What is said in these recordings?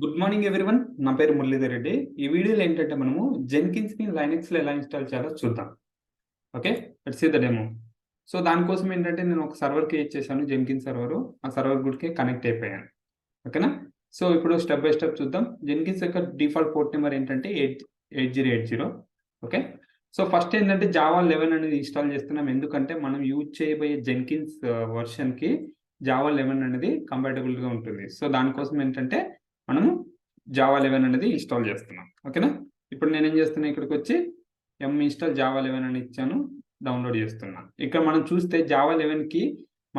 Good morning everyone. నా పేరు మురళీధర్ రెడ్డి. ఈ వీడియోలో ఏంటంటే మనము జెన్కిన్స్ ని లైనక్స్ లో ఎలా ఇన్స్టాల్ చేయాలో చూద్దాం. Okay, let's see the demo. So దానికోసం ఏంటంటే నేను ఒక సర్వర్ క్రియేట్ చేశాను, జెన్కిన్స్ సర్వర్. ఆ సర్వర్ గుడికి కనెక్ట్ అయిపోయాను. ఓకేనా. సో ఇప్పుడు స్టెప్ బై స్టెప్ చూద్దాం. జెన్కిన్స్ యొక్క డిఫాల్ట్ పోర్ట్ నెంబర్ ఏంటంటే 8080. ఓకే. సో ఫస్ట్ ఏంటంటే జావా 11 అనేది ఇన్స్టాల్ చేస్తున్నాం. ఎందుకంటే మనం యూజ్ చేయబోయే జెన్కిన్స్ వర్షన్ కి జావా 11 అనేది కంపాటబుల్ గా ఉంటుంది. సో దానికోసం ఏంటంటే మనము జావా 11 అనేది ఇన్స్టాల్ చేస్తున్నాం. ఓకేనా. ఇప్పుడు నేనేం చేస్తున్నా, ఇక్కడికి వచ్చి ఇన్స్టాల్ జావా 11 అని ఇచ్చాను, డౌన్లోడ్ చేస్తున్నా. ఇక్కడ మనం చూస్తే జావా 11 కి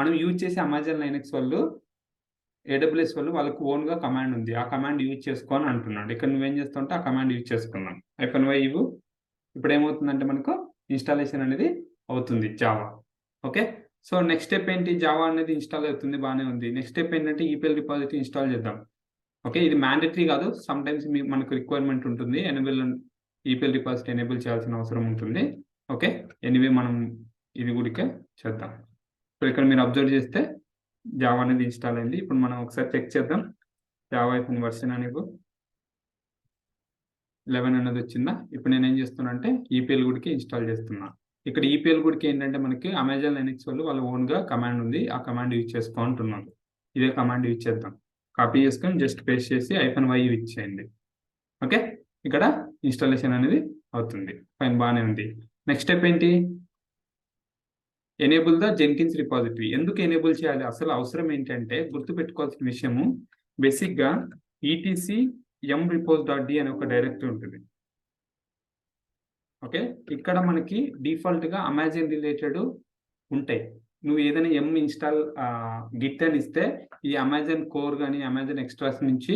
మనం యూజ్ చేసే అమెజాన్ లైనక్స్ వాళ్ళు, AWS వాళ్ళు వాళ్ళకు ఓన్ గా కమాండ్ ఉంది. ఆ కమాండ్ యూజ్ చేసుకోని అంటున్నాడు. ఇక్కడ నువ్వేం చేస్తుంటే ఆ కమాండ్ యూజ్ చేసుకున్నాం. -y ఇవ్వు. ఇప్పుడు ఏమవుతుందంటే మనకు ఇన్స్టాలేషన్ అనేది అవుతుంది Java. Okay. So next step ఏంటి, జావా అనేది ఇన్స్టాల్ అవుతుంది, బాగానే ఉంది. నెక్స్ట్ స్టెప్ ఏంటంటే ఈపీఎల్ రిపాజిటరీ ఇన్స్టాల్ చేద్దాం. ఓకే, ఇది మ్యాండేటరీ కాదు, సమ్ టైమ్స్ మనకు రిక్వైర్మెంట్ ఉంటుంది. ఈపీఎల్ రిపాజిటరీ ఎనేబుల్ చేయాల్సిన అవసరం ఉంటుంది. ఓకే, ఎనీవే మనం ఇది కూడా చేద్దాం. ఇప్పుడు ఇక్కడ మీరు అబ్జర్వ్ చేస్తే జావా అనేది ఇన్స్టాల్ అయింది. ఇప్పుడు మనం ఒకసారి చెక్ చేద్దాం. జావా అయిపోయిన వర్షన్ అనేది 11 అనేది వచ్చిందా. ఇప్పుడు నేను ఏం చేస్తున్నా అంటే ఈపీఎల్ గుడికి ఇన్స్టాల్ చేస్తున్నా. ఇక్కడ ఈపీఎల్ గుడికి ఏంటంటే మనకి అమెజాన్ లైనక్స్ వాళ్ళు వాళ్ళ ఓన్ గా కమాండ్ ఉంది. ఆ కమాండ్ యూజ్ చేసుకుంటున్నారు. ఇదే కమాండ్ యూజ్ చేద్దాం. కాపీ చేసుకొని జస్ట్ పేస్ట్ చేసి -y యూజ్ చేయండి. ఓకే, ఇక్కడ ఇన్స్టాలేషన్ అనేది అవుతుంది. ఫైన్, బాగానే ఉంది. నెక్స్ట్ స్టెప్ ఏంటి, ఎనేబుల్ ద జెన్కిన్స్ రిపాజిటరీ. ఎందుకు ఎనేబుల్ చేయాలి, అసలు అవసరం ఏంటంటే గుర్తుపెట్టుకోవాల్సిన విషయము, బేసిక్ గా ఈటీసీ mrepos.d అనే ఒక డైరెక్టరీ ఉంటుంది. ఓకే, ఇక్కడ మనకి డిఫాల్ట్ గా అమెజాన్ రిలేటెడ్ ఉంటాయి. నువ్వు ఏదైనా ఇన్స్టాల్ గిట్ అని ఇస్తే ఈ అమెజాన్ కోర్ కానీ అమెజాన్ ఎక్స్ట్రాస్ నుంచి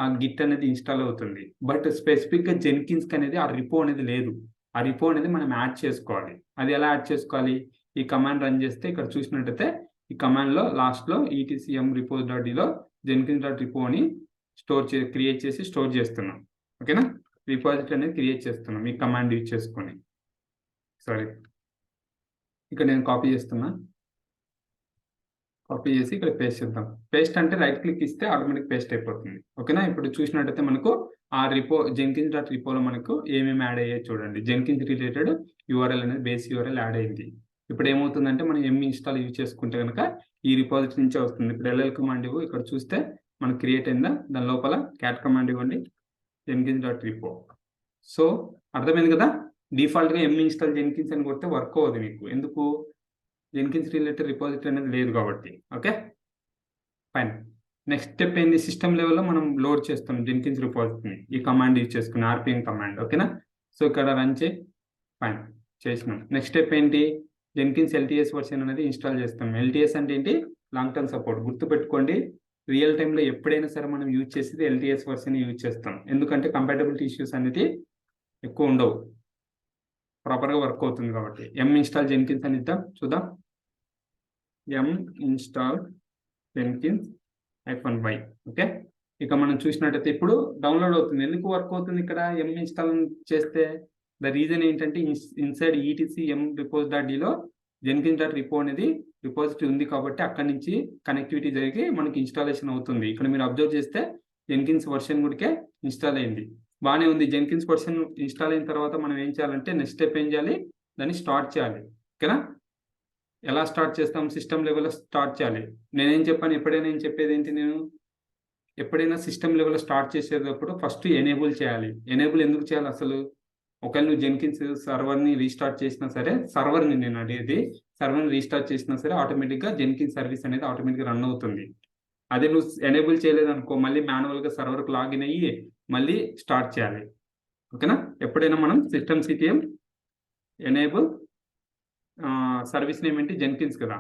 ఆ గిట్ అనేది ఇన్స్టాల్ అవుతుంది. బట్ స్పెసిఫిక్ గా జెన్కిన్స్ అనేది ఆ రిపో అనేది లేదు. ఆ రిపో అనేది మనం యాడ్ చేసుకోవాలి. అది ఎలా యాడ్ చేసుకోవాలి, ఈ కమాండ్ రన్ చేస్తే ఇక్కడ చూసినట్టయితే ఈ కమాండ్ లో లాస్ట్ లో etcmrepos.d లో jenkins.repo అని క్రియేట్ చేసి స్టోర్ చేస్తున్నాం. ఓకేనా, రిపాజిటరీ అనేది క్రియేట్ చేస్తున్నాం ఈ కమాండ్ యూజ్ చేసుకొని. సారీ, ఇక్కడ నేను కాపీ చేస్తున్నా. కాపీ చేసి ఇక్కడ పేస్ట్ చేద్దాం. పేస్ట్ అంటే రైట్ క్లిక్ ఇస్తే ఆటోమేటిక్ పేస్ట్ అయిపోతుంది. ఓకేనా, ఇప్పుడు చూసినట్టయితే మనకు ఆ jenkins.repo లో మనకు ఏమేమి యాడ్ అయ్యాయి చూడండి. జెన్కిన్స్ రిలేటెడ్ యూఆర్ఎల్ అనేది బేస్ యూఆర్ఎల్ యాడ్ అయింది. ఇప్పుడు ఏమవుతుందంటే మనం ఇన్స్టాల్ యూజ్ చేసుకుంటే కనుక ఈ రిపాజిటరీ నుంచే వస్తుంది. ఇప్పుడు LL కమాండ్ ఇవ్వు. ఇక్కడ చూస్తే మనకు క్రియేట్ అయిందా, దాని లోపల క్యాట్ కమాండ్ ఇవ్వండి, jenkins.repo. సో అర్థమైంది కదా. డిఫాల్ట్ గా ఇన్స్టాల్ జెన్కిన్స్ అని కొడితే వర్క్ అవ్వదు మీకు. ఎందుకు, జెన్కిన్స్ రిలేటెడ్ రిపాజిటరీ అనేది లేదు కాబట్టి. Okay, fine. నెక్స్ట్ స్టెప్ ఏంది, సిస్టమ్ లెవెల్లో మనం లోడ్ చేస్తాం జెన్కిన్స్ రిపాజిటరీని ఈ కమాండ్ యూజ్ చేసుకుని, RPM కమాండ్. ఓకేనా, సో ఇక్కడ రన్ చేయి. ఫైన్, చేసినాం. నెక్స్ట్ స్టెప్ ఏంటి, జెన్కిన్స్ LTS వర్షన్ అనేది ఇన్స్టాల్ చేస్తాం. LTS అంటే ఏంటి, లాంగ్ టర్మ్ సపోర్ట్. గుర్తుపెట్టుకోండి, రియల్ టైంలో ఎప్పుడైనా సరే మనం యూజ్ చేసేది LTS వర్షన్ యూజ్ చేస్తాం. ఎందుకంటే కంపాటబిలిటీ ఇష్యూస్ అనేది ఎక్కువ ఉండవు, ప్రాపర్గా వర్క్ అవుతుంది కాబట్టి. ఇన్స్టాల్ జెన్కిన్స్ అని ఇద్దాం, చూద్దాం. Install Jenkins -y. ఓకే, ఇక మనం చూసినట్టయితే ఇప్పుడు డౌన్లోడ్ అవుతుంది. ఎందుకు వర్క్ అవుతుంది ఇక్కడ ఇన్స్టాల్ చేస్తే, ద రీజన్ ఏంటంటే ఇన్సైడ్ etcmrepos.d లో jenkins.repo అనేది రిపోజిటరీ ఉంది కాబట్టి అక్కడి నుంచి కనెక్టివిటీ జరిగి మనకి ఇన్స్టాలేషన్ అవుతుంది. ఇక్కడ మీరు అబ్జర్వ్ చేస్తే జెన్కిన్స్ వర్షన్ గుడికే ఇన్స్టాల్ అయింది, బాగానే ఉంది. జెన్కిన్స్ వర్షన్ ఇన్స్టాల్ అయిన తర్వాత మనం ఏం చేయాలంటే నెక్స్ట్ స్టెప్ ఏం చేయాలి, దాన్ని స్టార్ట్ చేయాలి. ఓకేనా, ఎలా స్టార్ట్ చేస్తాం, సిస్టమ్ లెవెల్లో స్టార్ట్ చేయాలి. నేనేం చెప్పాను, ఎప్పుడైనా నేను చెప్పేది ఏంటి, నేను ఎప్పుడైనా సిస్టమ్ లెవెల్లో స్టార్ట్ చేసేటప్పుడు ఫస్ట్ ఎనేబుల్ చేయాలి. ఎనేబుల్ ఎందుకు చేయాలి, అసలు ఒకవేళ నువ్వు జెన్కిన్స్ సర్వర్ని రీస్టార్ట్ చేసినా సరే, సర్వర్ని నేను అడిగేది, సర్వర్ని రీస్టార్ట్ చేసినా సరే ఆటోమేటిక్గా జెన్కిన్స్ సర్వీస్ అనేది ఆటోమేటిక్గా రన్ అవుతుంది. అదే నువ్వు ఎనేబుల్ చేయలేదనుకో, మళ్ళీ మాన్యువల్గా సర్వర్కి లాగిన్ అయ్యి మళ్ళీ స్టార్ట్ చేయాలి. ఓకేనా, ఎప్పుడైనా మనం systemctl ఎనేబుల్ సర్వీస్ నేమ్ ఏంటి, జెన్కిన్స్ కదా,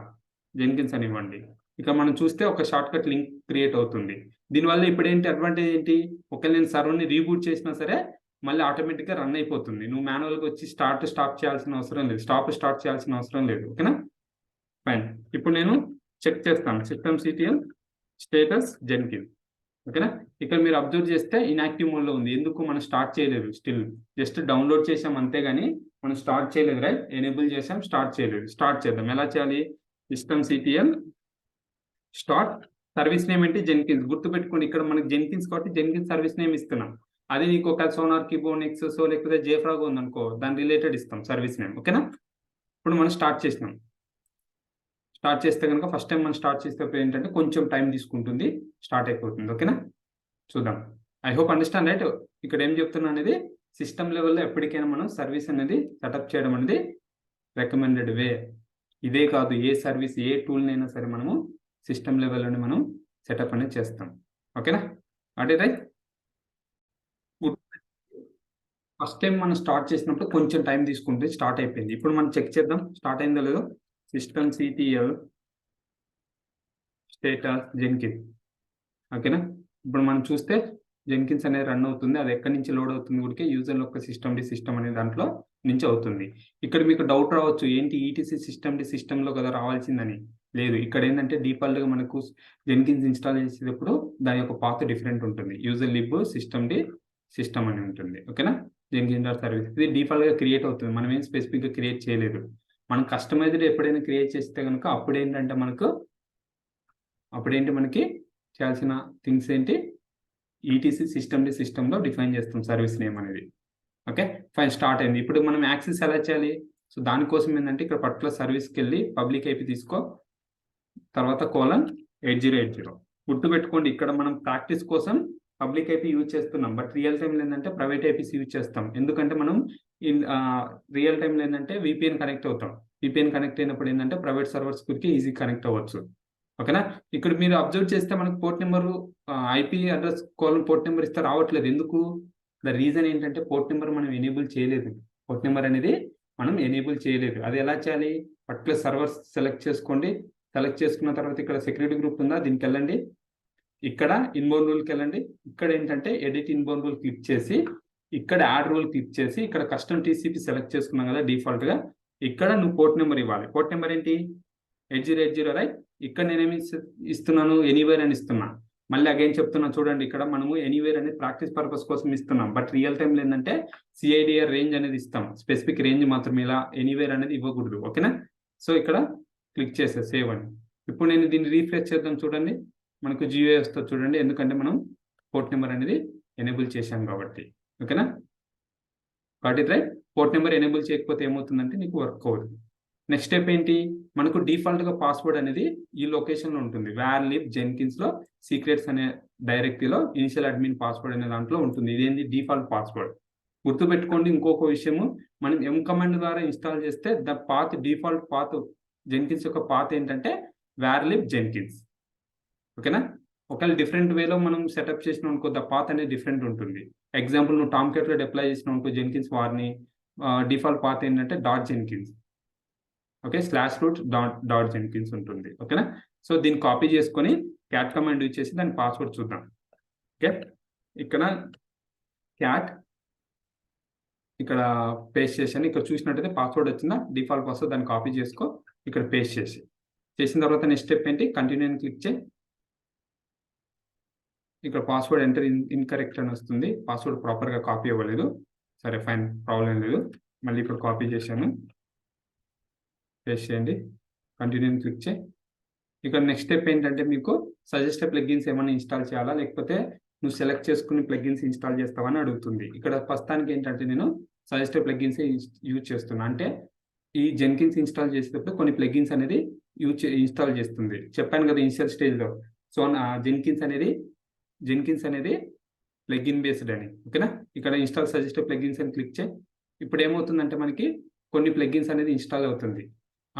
జెన్కిన్స్ అని ఇవ్వండి. ఇక మనం చూస్తే ఒక షార్ట్ కట్ లింక్ క్రియేట్ అవుతుంది. దీనివల్ల ఇప్పుడు ఏంటి అడ్వాంటేజ్ ఏంటి, ఒకవేళ నేను సర్వర్ని రీబూట్ చేసినా సరే మళ్ళీ ఆటోమేటిక్గా రన్ అయిపోతుంది. నువ్వు మాన్యువల్గా వచ్చి స్టాప్ చేయాల్సిన అవసరం లేదు, స్టార్ట్ చేయాల్సిన అవసరం లేదు. ఓకేనా, ఫైన్. ఇప్పుడు నేను చెక్ చేస్తాను systemctl స్టేటస్ జెన్కిన్స్. ఓకేనా, ఇక్కడ మీరు అబ్జర్వ్ చేస్తే ఇన్యాక్టివ్ మోడ్ లో ఉంది. ఎందుకు, మనం స్టార్ట్ చేయలేదు, స్టిల్ జస్ట్ డౌన్లోడ్ చేసాం అంతేగాని మనం స్టార్ట్ చేయలేదు. రైట్, ఎనేబుల్ చేసాం, స్టార్ట్ చేయలేదు. స్టార్ట్ చేద్దాం. ఎలా చేయాలి, systemctl స్టార్ట్ సర్వీస్ నేమ్ ఏంటి జెన్కిన్స్. గుర్తుపెట్టుకోండి, ఇక్కడ మనకి జెన్కిన్స్ కాబట్టి జెన్కిన్స్ సర్వీస్ నేమ్ ఇస్తున్నాం. అది నీకు ఒక సోనార్కిబో నెక్సస్ లేకపోతే జేఫ్రాగ్ ఉందనుకో, దాని రిలేటెడ్ ఇస్తాం సర్వీస్ నేమ్. ఓకేనా. ఇప్పుడు మనం స్టార్ట్ చేసినాం. స్టార్ట్ చేస్తే కనుక ఫస్ట్ టైం మనం స్టార్ట్ చేసేటప్పుడు ఏంటంటే కొంచెం టైం తీసుకుంటుంది, స్టార్ట్ అయిపోతుంది. ఓకేనా, చూద్దాం. I hope understand right. ఇక్కడ ఏం చెప్తున్నా అనేది, సిస్టమ్ లెవెల్లో ఎప్పటికైనా మనం సర్వీస్ అనేది సెటప్ చేయడం అనేది రికమెండెడ్ వే. ఇదే కాదు, ఏ సర్వీస్ ఏ టూల్నైనా సరే మనము సిస్టమ్ లెవెల్లోనే మనం సెటప్ అనేది చేస్తాం. ఓకేనా, అంటే రైట్. ఫస్ట్ టైం మనం స్టార్ట్ చేసినప్పుడు కొంచెం టైం తీసుకుంటే స్టార్ట్ అయిపోయింది. ఇప్పుడు మనం చెక్ చేద్దాం స్టార్ట్ అయిందో లేదో. System CTL status Jenkins. ఓకేనా, ఇప్పుడు మనం చూస్తే జెన్కిన్స్ అనేది రన్ అవుతుంది. అది ఎక్కడి నుంచి లోడ్ అవుతుంది కూడా యూజర్ యొక్క సిస్టమ్ అనే దాంట్లో నుంచి అవుతుంది. ఇక్కడ మీకు డౌట్ రావచ్చు, ఏంటి ఈటీసీ సిస్టంలో కదా రావాల్సిందని. లేదు, ఇక్కడ ఏంటంటే డిఫాల్ట్గా మనకు జెన్కిన్స్ ఇన్స్టాల్ చేసేటప్పుడు దాని యొక్క పాత్ డిఫరెంట్ ఉంటుంది. యూజర్ లిబ్ సిస్టమ్ అని ఉంటుంది. ఓకేనా, జెన్కిన్స్ సర్వీస్ ఇది డిఫాల్ట్గా క్రియేట్ అవుతుంది. మనం ఏం స్పెసిఫిక్గా క్రియేట్ చేయలేదు. మనం కస్టమైజ్డ్ ఎప్పుడైనా క్రియేట్ చేస్తే కనుక అప్పుడేంటంటే మనకి చేయాల్సిన థింగ్స్ ఏంటి, ఈటీసీ సిస్టంలో డిఫైన్ చేస్తాం సర్వీస్ నేమ్ అనేది. ఓకే, ఫైన్, స్టార్ట్ అయింది. ఇప్పుడు మనం యాక్సెస్ ఎలా చేయాలి? సో దానికోసం ఏంటంటే ఇక్కడ పర్టికులర్ సర్వీస్కి వెళ్ళి పబ్లిక్ ఐపీ తీసుకో, తర్వాత :8080. గుర్తుపెట్టుకోండి, ఇక్కడ మనం ప్రాక్టీస్ కోసం పబ్లిక్ ఐపీ యూజ్ చేస్తున్నాం. బట్ రియల్ టైంలో ఏంటంటే ప్రైవేట్ ఐపీస్ యూజ్ చేస్తాం. ఎందుకంటే మనం రియల్ టైంలో ఏంటంటే VPN కనెక్ట్ అవుతాం. VPN కనెక్ట్ అయినప్పుడు ఏంటంటే ప్రైవేట్ సర్వర్స్ గురికి ఈజీ కనెక్ట్ అవ్వచ్చు. ఓకేనా, ఇక్కడ మీరు అబ్జర్వ్ చేస్తే మనకు port number IP address port number ఇస్తే రావట్లేదు. ఎందుకు? ద రీజన్ ఏంటంటే పోర్ట్ నెంబర్ మనం ఎనేబుల్ చేయలేదు. పోర్ట్ నెంబర్ అనేది మనం ఎనేబుల్ చేయలేదు. అది ఎలా చేయాలి? పర్టికులర్ సర్వర్స్ సెలెక్ట్ చేసుకోండి. సెలెక్ట్ చేసుకున్న తర్వాత ఇక్కడ సెక్యూరిటీ గ్రూప్ ఉందా, దీనికి వెళ్ళండి. ఇక్కడ ఇన్బౌండ్ రూల్కి వెళ్ళండి. ఇక్కడ ఏంటంటే ఎడిట్ ఇన్బౌండ్ రూల్ క్లిక్ చేసి ఇక్కడ యాడ్ రూల్ క్లిక్ చేసి ఇక్కడ కస్టమ్ TCP సెలెక్ట్ చేసుకున్నాం కదా డిఫాల్ట్గా. ఇక్కడ నువ్వు పోర్ట్ నెంబర్ ఇవ్వాలి. పోర్ట్ నెంబర్ ఏంటి? 8080 రైట్. ఇక్కడ నేనేమి ఇస్తున్నాను? ఎనీవేర్ అని ఇస్తున్నా. మళ్ళీ అగైన్ చెప్తున్నా చూడండి, ఇక్కడ మనము ఎనీవేర్ అనేది ప్రాక్టీస్ పర్పస్ కోసం ఇస్తున్నాం. బట్ రియల్ టైంలో ఏంటంటే CIDR రేంజ్ అనేది ఇస్తాం. స్పెసిఫిక్ రేంజ్ మాత్రం ఇలా ఎనీవేర్ అనేది ఇవ్వకూడదు. ఓకేనా, సో ఇక్కడ క్లిక్ చేసే సేవ్ అని. ఇప్పుడు నేను దీన్ని రీఫ్రెష్ చేద్దాం. చూడండి, మనకు GUI వస్తుంది చూడండి, ఎందుకంటే మనం పోర్ట్ నెంబర్ అనేది ఎనేబుల్ చేశాం కాబట్టి. ఓకేనా, got it right. Port number enable చేయకపోతే ఏమవుతుందంటే నీకు వర్క్ అవ్వదు. నెక్స్ట్ స్టెప్ ఏంటి? మనకు డిఫాల్ట్గా పాస్వర్డ్ అనేది ఈ లొకేషన్లో ఉంటుంది. varlib జెన్కిన్స్లో సీక్రెట్స్ అనే డైరెక్టరీలో ఇనిషియల్ అడ్మిన్ పాస్వర్డ్ అనే దాంట్లో ఉంటుంది. ఇదేంటి? Default password. గుర్తుపెట్టుకోండి, ఇంకొక విషయము, మనం M కమాండ్ ద్వారా ఇన్స్టాల్ చేస్తే డిఫాల్ట్ పాత్ జెన్కిన్స్ యొక్క పాత్ ఏంటంటే varlib జెన్కిన్స్. ఓకేనా, ఒకవేళ డిఫరెంట్ వేలో మనం సెటప్ చేసినాం అనుకో, ద పాత్ అనేది డిఫరెంట్ ఉంటుంది. ఎగ్జాంపుల్ నువ్వు టామ్కాట్లో డిప్లాయ్ చేసినావు అనుకో జెన్కిన్స్ వార్ని, డిఫాల్ట్ పాత్ ఏంటంటే .jenkins. ఓకే, /root .jenkins ఉంటుంది. ఓకేనా, సో దీన్ని కాపీ చేసుకొని క్యాట్ కమాండ్ యూజ్ చేసి దాని పాస్వర్డ్ చూద్దాం. ఓకే, ఇక్కడ క్యాట్ ఇక్కడ పేస్ట్ చేశాను. ఇక్కడ చూసినట్టయితే పాస్వర్డ్ వచ్చిందా, డిఫాల్ట్ పాస్వర్డ్, దాన్ని కాపీ చేసుకో, ఇక్కడ పేస్ట్ చేసిన తర్వాత నెక్స్ట్ స్టెప్ ఏంటి? కంటిన్యూ అని క్లిక్ చేయి. ఇక్కడ పాస్వర్డ్ ఎంటర్ ఇన్కరెక్ట్ అని వస్తుంది. పాస్వర్డ్ ప్రాపర్గా కాపీ అవ్వలేదు. సరే ఫైన్, ప్రాబ్లం లేదు. మళ్ళీ ఇక్కడ కాపీ చేశాను, పేస్ట్ చేయండి, కంటిన్యూ క్లిక్ చేయి. ఇక్కడ నెక్స్ట్ స్టెప్ ఏంటంటే మీకు సజెస్టెడ్ ప్లగ్గిన్స్ ఏమైనా ఇన్స్టాల్ చేయాలా, లేకపోతే నువ్వు సెలెక్ట్ చేసుకుని ప్లగ్గిన్స్ ఇన్స్టాల్ చేస్తావని అడుగుతుంది. ఇక్కడ ప్రస్తుతానికి ఏంటంటే నేను సజెస్టెడ్ ప్లగ్గిన్స్ యూజ్ చేస్తున్నా. అంటే ఈ జెన్కిన్స్ ఇన్స్టాల్ చేసేటప్పుడు కొన్ని ప్లగ్గిన్స్ అనేది ఇన్స్టాల్ చేస్తుంది. చెప్పాను కదా ఇనిషియల్ స్టేజ్లో. సో జెన్కిన్స్ అనేది ప్లగ్ఇన్ బేస్డ్ అని. ఓకేనా, ఇక్కడ ఇన్స్టాల్ సజెస్టెడ్ ప్లగ్గిన్స్ అని క్లిక్ చేయి. ఇప్పుడు ఏమవుతుందంటే మనకి కొన్ని ప్లగ్గిన్స్ అనేది ఇన్స్టాల్ అవుతుంది.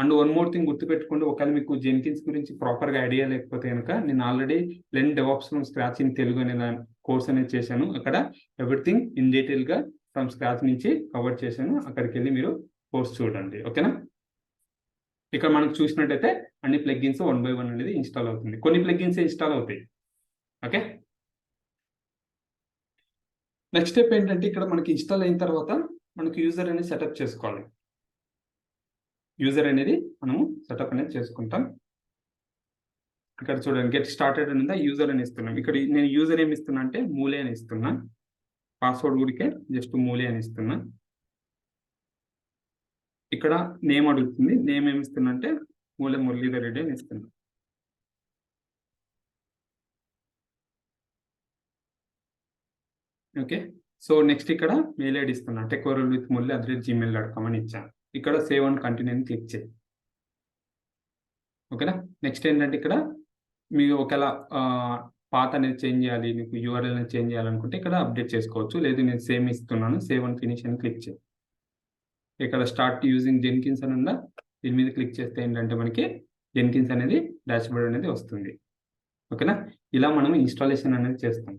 అండ్ వన్ మోర్ థింగ్ గుర్తుపెట్టుకోండి, ఒకవేళ మీకు జెన్కిన్స్ గురించి ప్రాపర్గా ఐడియా లేకపోతే కనుక నేను already Devops from scratch in Telugu అనే కోర్స్ అనేది చేశాను. అక్కడ ఎవ్రీథింగ్ ఇన్ డీటెయిల్గా ఫ్రమ్ స్క్రాచ్ నుంచి కవర్ చేశాను. అక్కడికి వెళ్ళి మీరు కోర్స్ చూడండి. ఓకేనా, ఇక్కడ మనకు చూసినట్టయితే అన్ని ప్లగ్గిన్స్ 1 by 1 అనేది ఇన్స్టాల్ అవుతుంది. కొన్ని ప్లగ్గిన్స్ ఇన్స్టాల్ అవుతాయి. ఓకే, నెక్స్ట్ స్టెప్ ఏంటంటే ఇక్కడ మనకి ఇన్స్టాల్ అయిన తర్వాత మనకి యూజర్ అనేది సెటప్ చేసుకోవాలి. యూజర్ అనేది మనము సెటప్ అనేది చేసుకుంటాం. ఇక్కడ చూడండి, గెట్ స్టార్టెడ్ అని ఉందా, యూజర్ అని ఇస్తున్నాం. ఇక్కడ నేను యూజర్ ఏమి ఇస్తున్నా అంటే మూలే అని ఇస్తున్నా. పాస్వర్డ్ ఊరికే జస్ట్ మూలే అని ఇస్తున్నా. ఇక్కడ నేమ్ అడుగుతుంది, నేమ్ ఏమి ఇస్తున్నా అంటే మూలే మురళీధర్ రెడ్డి అని ఇస్తున్నా. ఓకే. సో నెక్స్ట్ ఇక్కడ మెయిల్ ఐడి ఇస్తున్నా techworldwithmurali@gmail.com అని ఇచ్చాను. ఇక్కడ సేవ్ అండ్ కంటిన్యూ అని క్లిక్ చేయి. ఓకేనా. నెక్స్ట్ ఏంటంటే ఇక్కడ మీరు ఒకవేళ పాత్ అనేది చేంజ్ చేయాలి, మీకు యూఆర్ఎల్ అనేది చేంజ్ చేయాలనుకుంటే ఇక్కడ అప్డేట్ చేసుకోవచ్చు. లేదు నేను సేమ్ ఇస్తున్నాను, సేవ్ అండ్ ఫినిష్ అని క్లిక్ చేయి. ఇక్కడ స్టార్ట్ యూజింగ్ జెన్కిన్స్ అని ఉందా, దీని మీద క్లిక్ చేస్తే ఏంటంటే మనకి జెన్కిన్స్ అనేది డాష్బోర్డ్ అనేది వస్తుంది. ఓకేనా. ఇలా మనం ఇన్స్టాలేషన్ అనేది చేస్తాం.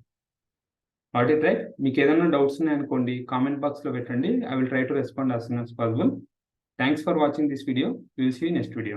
All right. మీకు ఏదైనా డౌట్స్ ఉన్నాయనుకోండి కామెంట్ బాక్స్లో పెట్టండి. I will try to respond as soon as possible. Thanks for watching this video. We will see you next video.